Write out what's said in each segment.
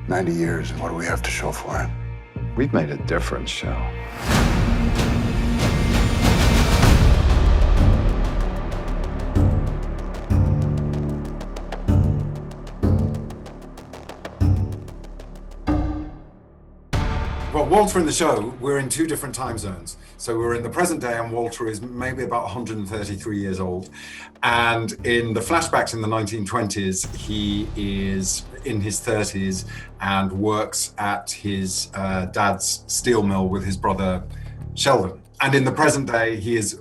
90 years, and what do we have to show for it? We've made a difference, Shell. Well, Walter in the show, we're in two different time zones. So we're in the present day, and Walter is maybe about 133 years old. And in the flashbacks in the 1920s, he is in his 30s and works at his dad's steel mill with his brother Sheldon. And in the present day, he is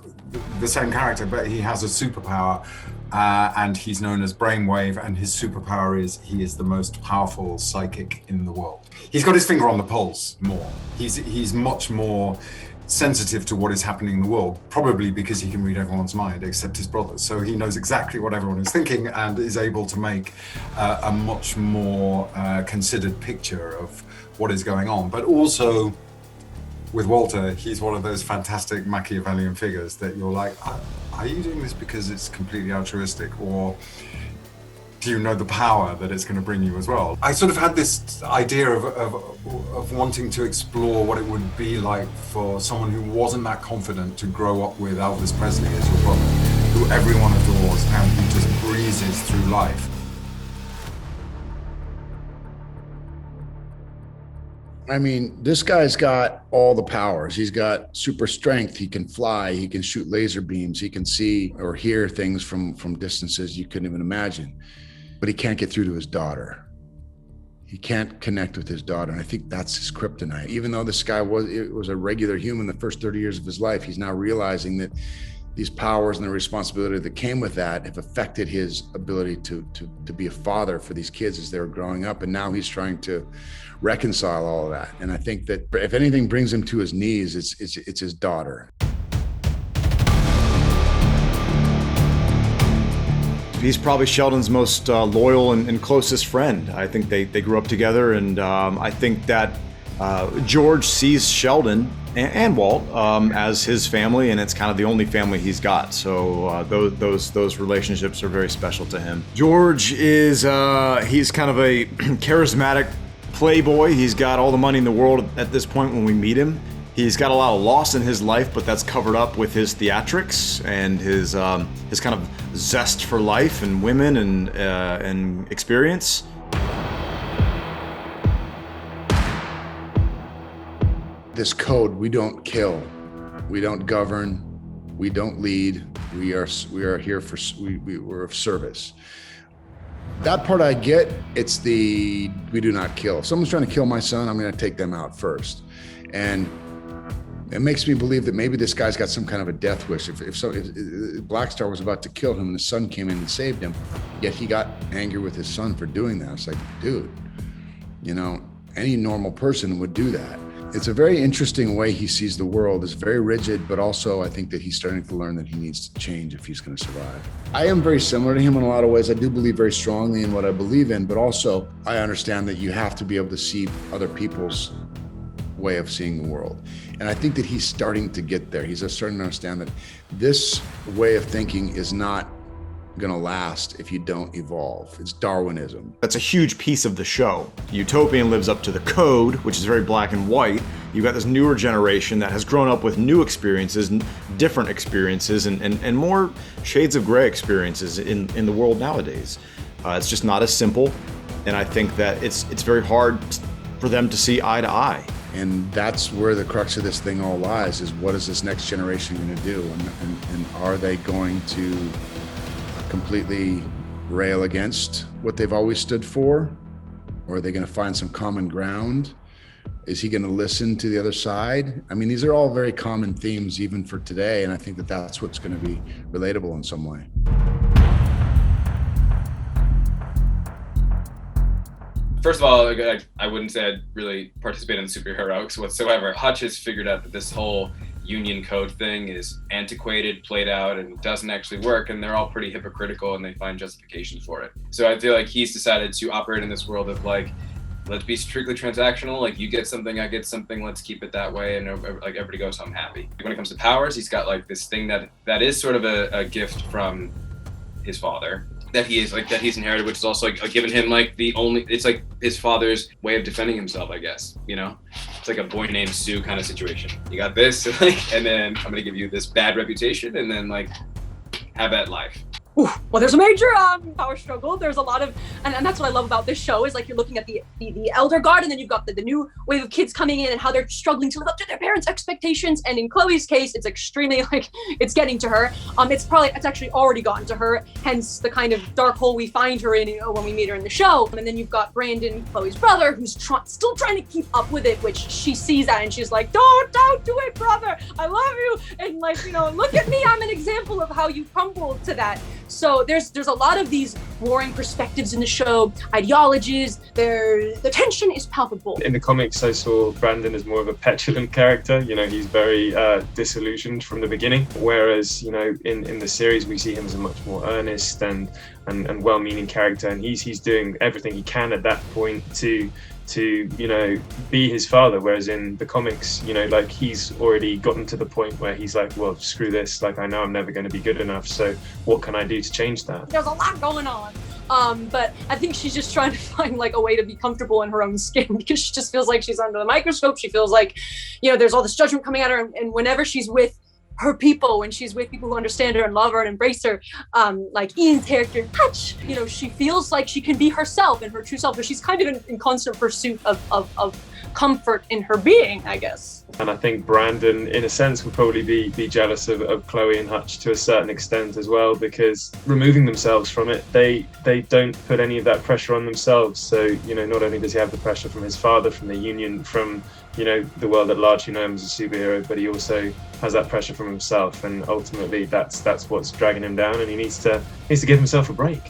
the same character, but he has a superpower. And he's known as Brainwave, and his superpower is he is the most powerful psychic in the world. He's got his finger on the pulse more. He's much more sensitive to what is happening in the world, probably because he can read everyone's mind except his brothers. So he knows exactly what everyone is thinking and is able to make a much more considered picture of what is going on. But also, with Walter, he's one of those fantastic Machiavellian figures that you're like, are you doing this because it's completely altruistic, or do you know the power that it's going to bring you as well? I sort of had this idea of wanting to explore what it would be like for someone who wasn't that confident to grow up with Elvis Presley as your brother, who everyone adores and who just breezes through life. I mean, this guy's got all the powers. He's got super strength. He can fly. He can shoot laser beams. He can see or hear things from distances you couldn't even imagine. But he can't get through to his daughter. He can't connect with his daughter. And I think that's his kryptonite. Even though this guy was a regular human the first 30 years of his life, he's now realizing that these powers and the responsibility that came with that have affected his ability to be a father for these kids as they were growing up. And now he's trying to reconcile all of that. And I think that if anything brings him to his knees, it's his daughter. He's probably Sheldon's most loyal and closest friend. I think they grew up together, and I think that George sees Sheldon and Walt as his family, and it's kind of the only family he's got. So those relationships are very special to him. George is he's kind of a charismatic playboy. He's got all the money in the world at this point when we meet him. He's got a lot of loss in his life, but that's covered up with his theatrics and his kind of zest for life and women and experience. This code: we don't kill, we don't govern, we don't lead. We are here for we're of service. That part I get. It's the we do not kill. If someone's trying to kill my son, I'm going to take them out first, and it makes me believe that maybe this guy's got some kind of a death wish. If Black Star was about to kill him and the son came in and saved him, yet he got angry with his son for doing that. It's like, dude, any normal person would do that. It's a very interesting way he sees the world. It's very rigid, but also I think that he's starting to learn that he needs to change if he's going to survive. I am very similar to him in a lot of ways. I do believe very strongly in what I believe in, but also I understand that you have to be able to see other people's way of seeing the world. And I think that he's starting to get there. He's starting to understand that this way of thinking is not going to last if you don't evolve. It's Darwinism. That's a huge piece of the show. Utopian lives up to the code, which is very black and white. You've got this newer generation that has grown up with new experiences, different experiences, and more shades of gray experiences in the world nowadays. It's just not as simple, and I think that it's very hard for them to see eye to eye. And that's where the crux of this thing all lies, is what is this next generation going to do? And are they going to completely rail against what they've always stood for? Or are they going to find some common ground? Is he going to listen to the other side? I mean, these are all very common themes even for today. And I think that that's what's going to be relatable in some way. First of all, I wouldn't say I'd really participate in superheroics whatsoever. Hutch has figured out that this whole union code thing is antiquated, played out, and doesn't actually work, and they're all pretty hypocritical and they find justifications for it. So I feel like he's decided to operate in this world of let's be strictly transactional. You get something, I get something, let's keep it that way, and everybody goes home happy. When it comes to powers, he's got this thing that is sort of a gift from his father, that he's inherited, which is also like given him like it's like his father's way of defending himself, I guess, you know? It's like a boy named Sue kind of situation. You got this, like, and then I'm gonna give you this bad reputation, and then like have that life. Ooh, well, there's a major power struggle. There's a lot of, and that's what I love about this show is like you're looking at the elder guard, and then you've got the new wave of kids coming in and how they're struggling to live up to their parents' expectations. And in Chloe's case, it's extremely like it's getting to her. It's actually already gotten to her. Hence the kind of dark hole we find her in, you know, when we meet her in the show. And then you've got Brandon, Chloe's brother, who's still trying to keep up with it, which she sees that and she's like, don't do it, brother. I love you. And like, you know, look at me. I'm an example of how you crumbled to that. So there's a lot of these warring perspectives in the show, ideologies. The tension is palpable. In the comics, I saw Brandon as more of a petulant character. You know, he's very disillusioned from the beginning. Whereas, you know, in the series, we see him as a much more earnest and well-meaning character, and he's doing everything he can at that point to you know, be his father, whereas in the comics, you know, like he's already gotten to the point where he's like, well, screw this, like I know I'm never going to be good enough, so what can I do to change that? There's a lot going on, but I think she's just trying to find like a way to be comfortable in her own skin, because she just feels like she's under the microscope. She feels like, you know, there's all this judgment coming at her, and whenever she's with her people, when she's with people who understand her and love her and embrace her, like Ian's character, Hutch, you know, she feels like she can be herself and her true self, but she's kind of in constant pursuit of comfort in her being, I guess. And I think Brandon, in a sense, would probably be jealous of Chloe and Hutch to a certain extent as well, because removing themselves from it, they don't put any of that pressure on themselves. So, you know, not only does he have the pressure from his father, from the union, from, you know, the world at large who know him as a superhero, but he also has that pressure from himself, and ultimately that's what's dragging him down, and he needs to give himself a break.